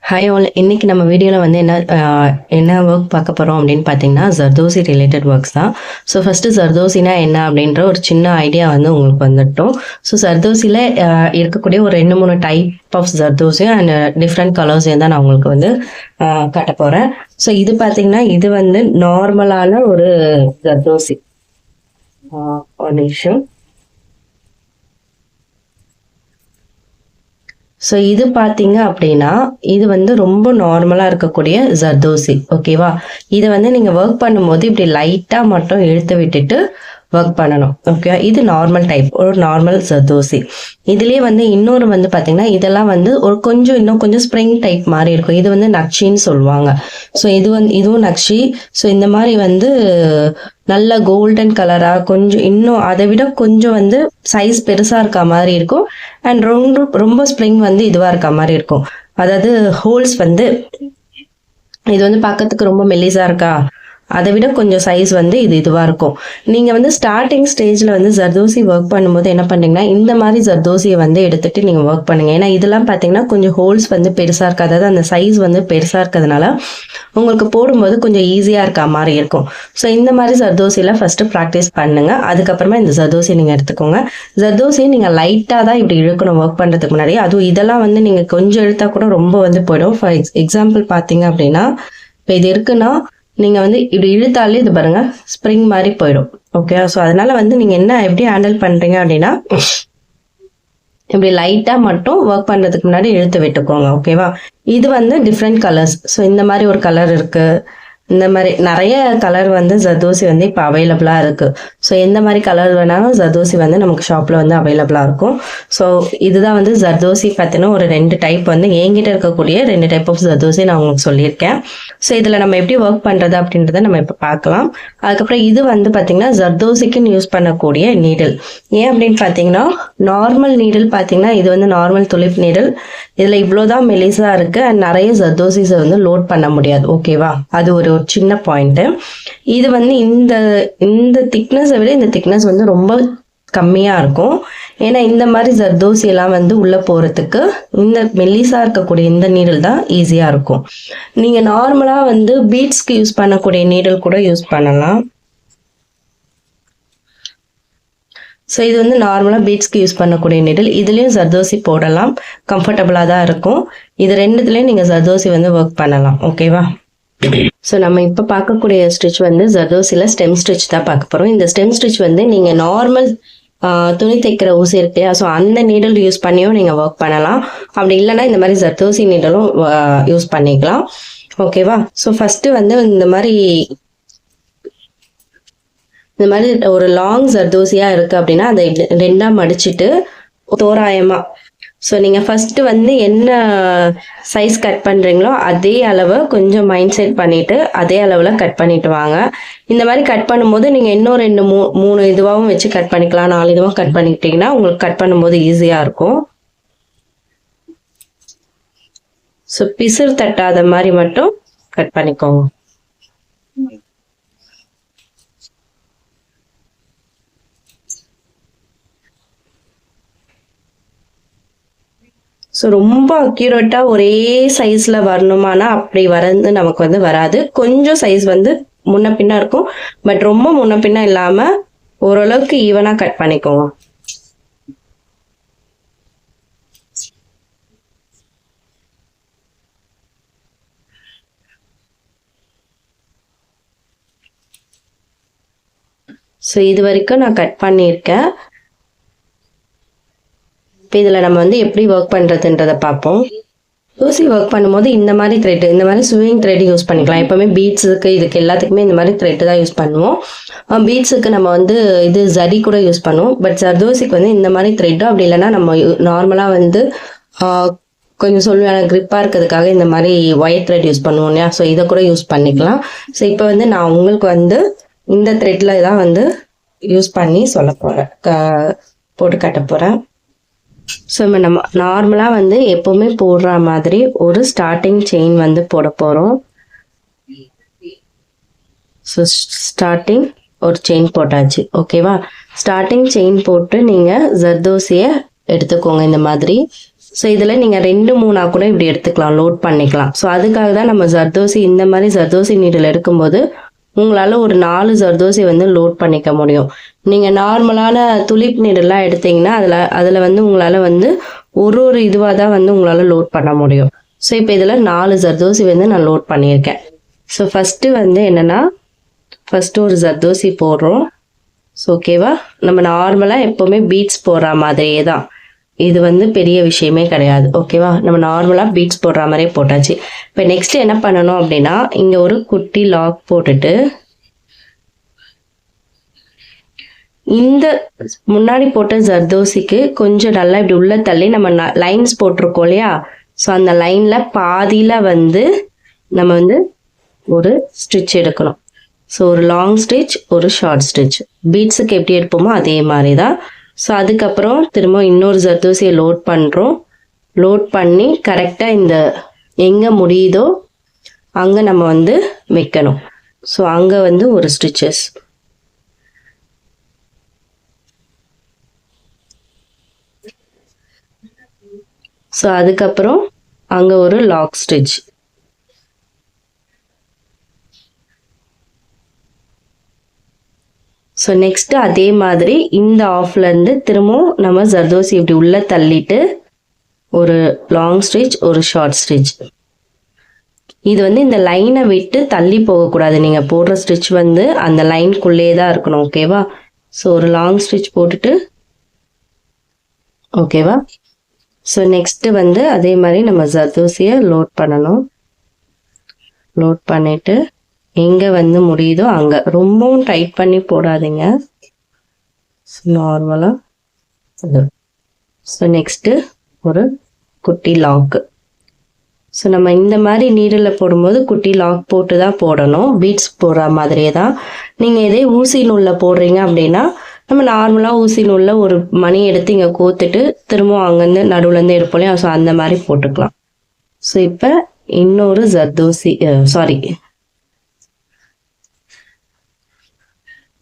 Hi all. இன்னைக்கு நம்ம வீடியோவில் வந்து என்ன ஒர்க் பார்க்க போகிறோம் அப்படின்னு பார்த்தீங்கன்னா ஜர்தோசி ரிலேட்டட் ஒர்க்ஸ் தான். ஸோ ஃபஸ்ட்டு ஜர்தோசினா என்ன அப்படின்ற ஒரு சின்ன ஐடியா வந்து உங்களுக்கு வந்துட்டோம். ஸோ ஜர்தோசியில் இருக்கக்கூடிய ஒரு 2-3 டைப் ஆஃப் ஜர்தோசியும் அண்ட் டிஃப்ரெண்ட் கலர்ஸையும் தான் நான் உங்களுக்கு வந்து காட்ட போகிறேன். ஸோ இது பார்த்தீங்கன்னா இது வந்து நார்மலான ஒரு ஜர்தோசி. ஒரு நிமிஷம். ஸோ இது பார்த்தீங்க அப்படின்னா இது வந்து ரொம்ப நார்மலாக இருக்கக்கூடிய ஜர்தோசி. ஓகேவா? இதை வந்து நீங்கள் ஒர்க் பண்ணும்போது இப்படி லைட்டாக மட்டும் இழுத்து விட்டுட்டு ஒர்க் பண்ணணும். ஓகே, இது நார்மல் டைப், ஒரு நார்மல் ஜர்தோசி. இதுலேயே வந்து இன்னொரு வந்து பார்த்தீங்கன்னா இதெல்லாம் வந்து ஒரு இன்னும் கொஞ்சம் ஸ்ப்ரிங் டைப் மாதிரி இருக்கும். இது வந்து நக்ஷின்னு சொல்லுவாங்க. ஸோ இதுவும் நக்ஷி. ஸோ இந்த மாதிரி வந்து நல்ல கோல்டன் கலராக இன்னும் அதை விட கொஞ்சம் வந்து சைஸ் பெருசாக இருக்க மாதிரி இருக்கும். அண்ட் ரொம்ப ஸ்ப்ரிங் வந்து இதுவாக இருக்க மாதிரி இருக்கும். அதாவது ஹோல்ஸ் வந்து இது வந்து பார்க்கறதுக்கு ரொம்ப மெல்லிஸாக இருக்கா, அதை விட கொஞ்சம் சைஸ் வந்து இதுவாக இருக்கும். நீங்கள் வந்து ஸ்டார்டிங் ஸ்டேஜில் வந்து ஜர்தோசி ஒர்க் பண்ணும்போது என்ன பண்ணுறீங்கன்னா இந்த மாதிரி ஜர்தோசியை வந்து எடுத்துகிட்டு நீங்கள் ஒர்க் பண்ணுங்கள். ஏன்னா இதெல்லாம் பார்த்தீங்கன்னா கொஞ்சம் ஹோல்ஸ் வந்து பெருசாக இருக்காது, அதாவது அந்த சைஸ் வந்து பெருசாக இருக்கிறதுனால உங்களுக்கு போடும்போது கொஞ்சம் ஈஸியாக இருக்க மாதிரி இருக்கும். ஸோ இந்த மாதிரி ஜர்தோசியில் ஃபஸ்ட்டு ப்ராக்டிஸ் பண்ணுங்கள். அதுக்கப்புறமா இந்த ஜர்தோசி நீங்கள் எடுத்துக்கோங்க. ஜர்தோசியை நீங்கள் லைட்டாக தான் இப்படி இழுக்கணும் ஒர்க் பண்ணுறதுக்கு முன்னாடி. அதுவும் இதெல்லாம் வந்து நீங்கள் கொஞ்சம் இழுத்தா கூட ரொம்ப வந்து போயிடும். ஃபார் எக்ஸாம்பிள் பார்த்தீங்க அப்படின்னா இப்போ இது இருக்குன்னா நீங்கள் வந்து இப்படி இழுத்தாலே இது பாருங்க ஸ்ப்ரிங் மாதிரி போயிடும். ஓகே, ஸோ அதனால வந்து நீங்கள் எப்படி ஹேண்டில் பண்ணுறீங்க அப்படின்னா இப்படி லைட்டாக மட்டும் ஒர்க் பண்ணுறதுக்கு முன்னாடி இழுத்து விட்டுக்கோங்க. ஓகேவா? இது வந்து டிஃப்ரெண்ட் கலர்ஸ். ஸோ இந்த மாதிரி ஒரு கலர் இருக்குது. இந்த மாதிரி நிறைய கலர் வந்து ஜர்தோசி வந்து இப்போ அவைலபிளாக இருக்குது. ஸோ எந்த மாதிரி கலர் வேணாலும் ஜர்தோசி வந்து நமக்கு ஷாப்பில் வந்து அவைலபிளாக இருக்கும். ஸோ இதுதான் வந்து ஜர்தோசி பார்த்தீங்கன்னா ஒரு 2 டைப் வந்து என்கிட்ட இருக்கக்கூடிய 2 டைப் ஆஃப் ஜர்தோசி நான் உங்களுக்கு சொல்லியிருக்கேன். ஸோ இதில் நம்ம எப்படி ஒர்க் பண்ணுறது அப்படின்றத நம்ம இப்போ பார்க்கலாம். அதுக்கப்புறம் இது வந்து பார்த்தீங்கன்னா ஜர்தோசிக்குன்னு யூஸ் பண்ணக்கூடிய நீடில். ஏன் அப்படின்னு பார்த்தீங்கன்னா நார்மல் நீடில் பார்த்தீங்கன்னா இது வந்து நார்மல் துளிப் நீடில். இதில் இவ்வளோதான் மெலிசாக இருக்குது அண்ட் நிறைய ஜர்தோசிஸை வந்து லோட் பண்ண முடியாது. ஓகேவா? அது ஒரு சின்ன பாயிண்ட்டு. இது வந்து இந்த திக்னஸை விட இந்த திக்னஸ் வந்து ரொம்ப கம்மியாக இருக்கும். ஏன்னா இந்த மாதிரி ஜர்தோசி எல்லாம் வந்து உள்ளே போகிறதுக்கு இந்த மெல்லிஸாக இருக்கக்கூடிய இந்த நீடில் தான் ஈஸியாக இருக்கும். நீங்கள் நார்மலாக வந்து பீட்ஸ்க்கு யூஸ் பண்ணக்கூடிய நீடில் கூட யூஸ் பண்ணலாம். ஸோ இது வந்து நார்மலாக பீட்ஸ்க்கு யூஸ் பண்ணக்கூடிய நீடில். இதுலேயும் ஜர்தோசி போடலாம், கம்ஃபர்டபுளாக தான் இருக்கும். இது ரெண்டுத்துலேயும் நீங்கள் ஜர்தோசி வந்து ஒர்க் பண்ணலாம். ஓகேவா? ஸோ நம்ம இப்போ பார்க்கக்கூடிய ஸ்டிச் வந்து ஜர்தோசியில் ஸ்டெம் ஸ்டிச் தான் பார்க்க போகிறோம். இந்த ஸ்டெம் ஸ்டிச் வந்து நீங்கள் நார்மல் துணி தைக்கிற ஊசி இருக்கு இல்லையா, ஸோ அந்த நீடல் யூஸ் பண்ணியும் நீங்கள் ஒர்க் பண்ணலாம். அப்படி இல்லைன்னா இந்த மாதிரி ஜர்தோசி நீடலும் யூஸ் பண்ணிக்கலாம். ஓகேவா? ஸோ ஃபஸ்ட்டு வந்து இந்த மாதிரி ஒரு லாங் ஜர்தோசியாக இருக்குது அப்படின்னா அதை 2ஆக மடிச்சுட்டு தோராயமாக ஸோ நீங்கள் ஃபஸ்ட்டு வந்து என்ன சைஸ் கட் பண்ணுறீங்களோ அதே அளவை கொஞ்சம் மைண்ட் செட் பண்ணிவிட்டு அதே அளவில் கட் பண்ணிட்டு வாங்க. இந்த மாதிரி கட் பண்ணும்போது நீங்கள் இன்னும் 2-3 இதுவாகவும் வச்சு கட் பண்ணிக்கலாம். 4 இதுவாகவும் கட் பண்ணிக்கிட்டிங்கன்னா உங்களுக்கு கட் பண்ணும்போது ஈஸியாக இருக்கும். ஸோ பிசுறு தட்டாத மாதிரி மட்டும் கட் பண்ணிக்கோங்க. ஸோ ரொம்ப அக்யூரேட்டாக ஒரே சைஸில் வரணுமானா அப்படி வரது நமக்கு வந்து வராது. கொஞ்சம் சைஸ் வந்து முன்ன பின்ன இருக்கும், பட் ரொம்ப முன்ன பின்ன இல்லாமல் ஓரளவுக்கு ஈவனாக கட் பண்ணிக்கோங்க. ஸோ இது வரைக்கும் நான் கட் பண்ணியிருக்கேன். இப்போ இதில் நம்ம வந்து எப்படி ஒர்க் பண்ணுறதுன்றதை பார்ப்போம். ஊசி ஒர்க் பண்ணும்போது இந்த மாதிரி த்ரெட், இந்த மாதிரி ஸ்விங் த்ரெட் யூஸ் பண்ணிக்கலாம். எப்போவுமே பீட்ஸுக்கு இதுக்கு எல்லாத்துக்குமே இந்த மாதிரி த்ரெட்டு தான் யூஸ் பண்ணுவோம். பீட்ஸுக்கு நம்ம வந்து இது ஜரி கூட யூஸ் பண்ணுவோம். பட் ஜர்தோசிக்கு வந்து இந்த மாதிரி த்ரெட்டும் அப்படி இல்லைன்னா நம்ம நார்மலாக வந்து கொஞ்சம் சொல்லுவாங்க க்ரிப்பாக இருக்கிறதுக்காக இந்த மாதிரி ஒயர் த்ரெட் யூஸ் பண்ணுவோம் இல்லையா, ஸோ இதை கூட யூஸ் பண்ணிக்கலாம். ஸோ இப்போ வந்து நான் உங்களுக்கு வந்து இந்த த்ரெட்டில் தான் வந்து யூஸ் பண்ணி சொல்ல போகிறேன், போட்டு கட்ட போகிறேன். ஸோ நம்ம நார்மலாக வந்து எப்போவுமே போடுற மாதிரி ஒரு ஸ்டார்டிங் செயின் வந்து போட போகிறோம். ஸோ ஸ்டார்டிங் ஒரு செயின் போட்டாச்சு. ஓகேவா? ஸ்டார்டிங் செயின் போட்டு நீங்கள் ஜர்தோசியை எடுத்துக்கோங்க இந்த மாதிரி. ஸோ இதில் நீங்கள் 2-3 கூட இப்படி எடுத்துக்கலாம், லோட் பண்ணிக்கலாம். ஸோ அதுக்காக தான் நம்ம ஜர்தோசி இந்த மாதிரி ஜர்தோசி நீடில் எடுக்கும்போது உங்களால் ஒரு 4 ஜர்தோசி வந்து லோட் பண்ணிக்க முடியும். நீங்கள் நார்மலான துலிப் நீடெல்லாம் எடுத்தீங்கன்னா அதில் வந்து உங்களால் வந்து ஒரு இதுவாக தான் வந்து உங்களால் லோட் பண்ண முடியும். ஸோ இப்போ இதில் 4 ஜர்தோசி வந்து நான் லோட் பண்ணியிருக்கேன். ஸோ ஃபஸ்ட்டு வந்து என்னென்னா, ஃபஸ்ட்டு ஒரு ஜர்தோசி போடுறோம். ஸோ ஓகேவா, நம்ம நார்மலாக எப்போவுமே பீட்ஸ் போடுற மாதிரியே தான், இது வந்து பெரிய விஷயமே கிடையாது. ஓகேவா, நம்ம நார்மலாக பீட்ஸ் போடுற மாதிரியே போட்டாச்சு. இப்போ நெக்ஸ்ட் என்ன பண்ணணும் அப்படின்னா, இங்கே ஒரு குட்டி லாக் போட்டுட்டு இந்த முன்னாடி போட்ட ஜர்தோசிக்கு கொஞ்சம் நல்லா இப்படி உள்ள தள்ளி நம்ம லைன்ஸ் போட்டிருக்கோம் இல்லையா, ஸோ அந்த லைனில் பாதியில் வந்து நம்ம வந்து ஒரு ஸ்டிச் எடுக்கணும். ஸோ ஒரு லாங் ஸ்டிச், ஒரு ஷார்ட் ஸ்டிச், பீட்ஸுக்கு எப்படி எடுப்போமோ அதே மாதிரி தான். ஸோ அதுக்கப்புறம் திரும்ப இன்னொரு ஜர்தோசியை லோட் பண்ணுறோம். லோட் பண்ணி கரெக்டாக இந்த எங்கே முடியுதோ அங்கே நம்ம வந்து வைக்கணும். ஸோ அங்கே வந்து ஒரு ஸ்டிச்சஸ், ஸோ அதுக்கப்புறம் அங்கே ஒரு லாக் ஸ்டிச். ஸோ நெக்ஸ்ட்டு அதே மாதிரி இந்த ஆஃப்லேருந்து திரும்பவும் நம்ம ஜர்தோசி இப்படி உள்ளே தள்ளிட்டு ஒரு லாங் ஸ்டிச், ஒரு ஷார்ட் ஸ்டிச். இது வந்து இந்த லைனை விட்டு தள்ளி போகக்கூடாது, நீங்கள் போடுற ஸ்டிச் வந்து அந்த லைனுக்குள்ளே தான் இருக்கணும். ஓகேவா, ஸோ ஒரு லாங் ஸ்டிச் போட்டுட்டு ஓகேவா. ஸோ நெக்ஸ்ட்டு வந்து அதே மாதிரி நம்ம ஜர்தோசியை லோட் பண்ணணும். லோட் பண்ணிவிட்டு எங்கே வந்து முடியுதோ அங்கே, ரொம்பவும் டைட் பண்ணி போடாதீங்க, நார்மலாக. ஸோ நெக்ஸ்ட்டு ஒரு குட்டி லாக்கு. ஸோ நம்ம இந்த மாதிரி நீடில் போடும்போது குட்டி லாக் போட்டு தான் போடணும், பீட்ஸ் போடுற மாதிரியே தான். நீங்கள் இதே ஊசி நூலில் போடுறீங்க அப்படின்னா நம்ம நார்மலாக ஊசி நூலில் ஒரு மணி எடுத்து இங்கே கோத்துட்டு திரும்பவும் அங்கேருந்து நடுவுலேருந்து எடுப்போம், ஸோ அந்த மாதிரி போட்டுக்கலாம். ஸோ இப்போ இன்னொரு ஜர்தோசி,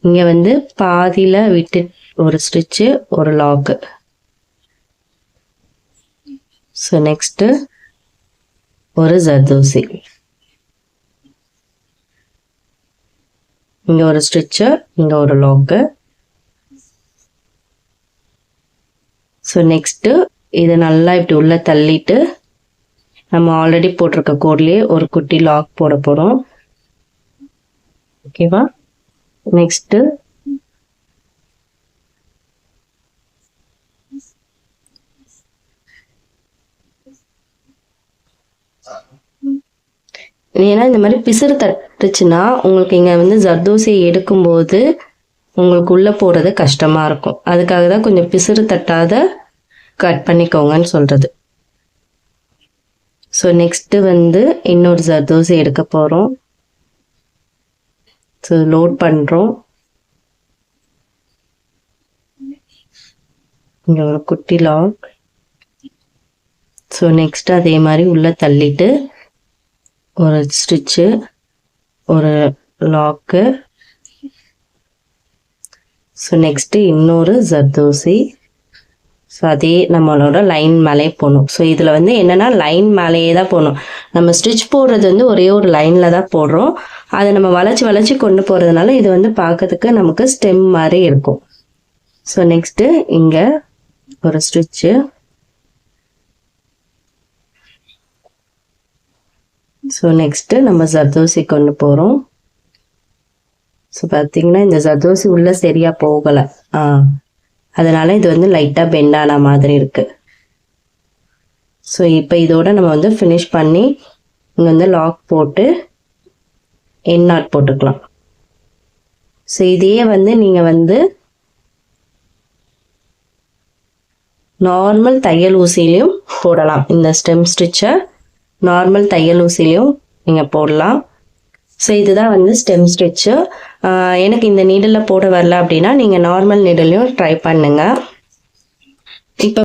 இங்கே வந்து பாதியில் விட்டு ஒரு ஸ்டிச்சு, ஒரு லாக்கு. ஸோ நெக்ஸ்ட்டு ஒரு ஜர்தோசி, இங்கே ஒரு ஸ்டிச்சு, இங்கே ஒரு லாக்கு. ஸோ நெக்ஸ்ட்டு இதை நல்லா இப்படி உள்ளே தள்ளிட்டு நம்ம ஆல்ரெடி போட்டிருக்க கோட்லேயே ஒரு குட்டி லாக் போட போகிறோம். ஓகேவா, நெக்ஸ்ட்டு ஏன்னா இந்த மாதிரி பிசுறு தட்டுச்சுன்னா உங்களுக்கு இங்கே வந்து ஜர்தோசியை எடுக்கும்போது உங்களுக்கு உள்ளே போகிறது கஷ்டமாக இருக்கும். அதுக்காக தான் கொஞ்சம் பிசுறு தட்டாத கட் பண்ணிக்கோங்கன்னு சொல்கிறது. ஸோ நெக்ஸ்ட்டு வந்து இன்னொரு ஜர்தோசி எடுக்க போகிறோம். ஸோ லோட் பண்ணுறோம். இங்கே ஒரு குட்டி லாக். ஸோ நெக்ஸ்ட்டு அதே மாதிரி உள்ளே தள்ளிட்டு ஒரு ஸ்டிச்சு, ஒரு லாக்கு. ஸோ நெக்ஸ்ட்டு இன்னொரு ஜர்தோசி. ஸோ அதே நம்மளோட லைன் மேலே போகணும். ஸோ இதில் வந்து என்னென்னா லைன் மேலேயே தான் போகணும். நம்ம ஸ்டிச் போடுறது வந்து ஒரே ஒரு லைனில் தான் போடுறோம். அதை நம்ம வளைச்சி கொண்டு போகிறதுனால இது வந்து பார்க்கறதுக்கு நமக்கு ஸ்டெம் மாதிரி இருக்கும். ஸோ நெக்ஸ்ட்டு இங்கே ஒரு ஸ்டிச்சு, ஸோ நெக்ஸ்ட்டு நம்ம ஜர்தோசி கொண்டு போகிறோம். ஸோ பார்த்தீங்கன்னா இந்த ஜர்தோசி உள்ளே சரியாக போகலை, அதனால் இது வந்து லைட்டாக பெண்டான மாதிரி இருக்குது. ஸோ இப்போ இதோட நம்ம வந்து ஃபினிஷ் பண்ணி இங்கே வந்து லாக் போட்டு என் நாட் போட்டுக்கலாம். ஸோ இதையே வந்து நீங்கள் வந்து நார்மல் தையல் ஊசிலையும் போடலாம். இந்த ஸ்டெம் ஸ்டிச்சை நார்மல் தையல் ஊசிலையும் நீங்கள் போடலாம். ஸோ இதுதான் வந்து ஸ்டெம் ஸ்டிச்சு. எனக்கு இந்த நீடில் போட வரல அப்படின்னா நீங்கள் நார்மல் நீடிலையும் ட்ரை பண்ணுங்கள். இப்போ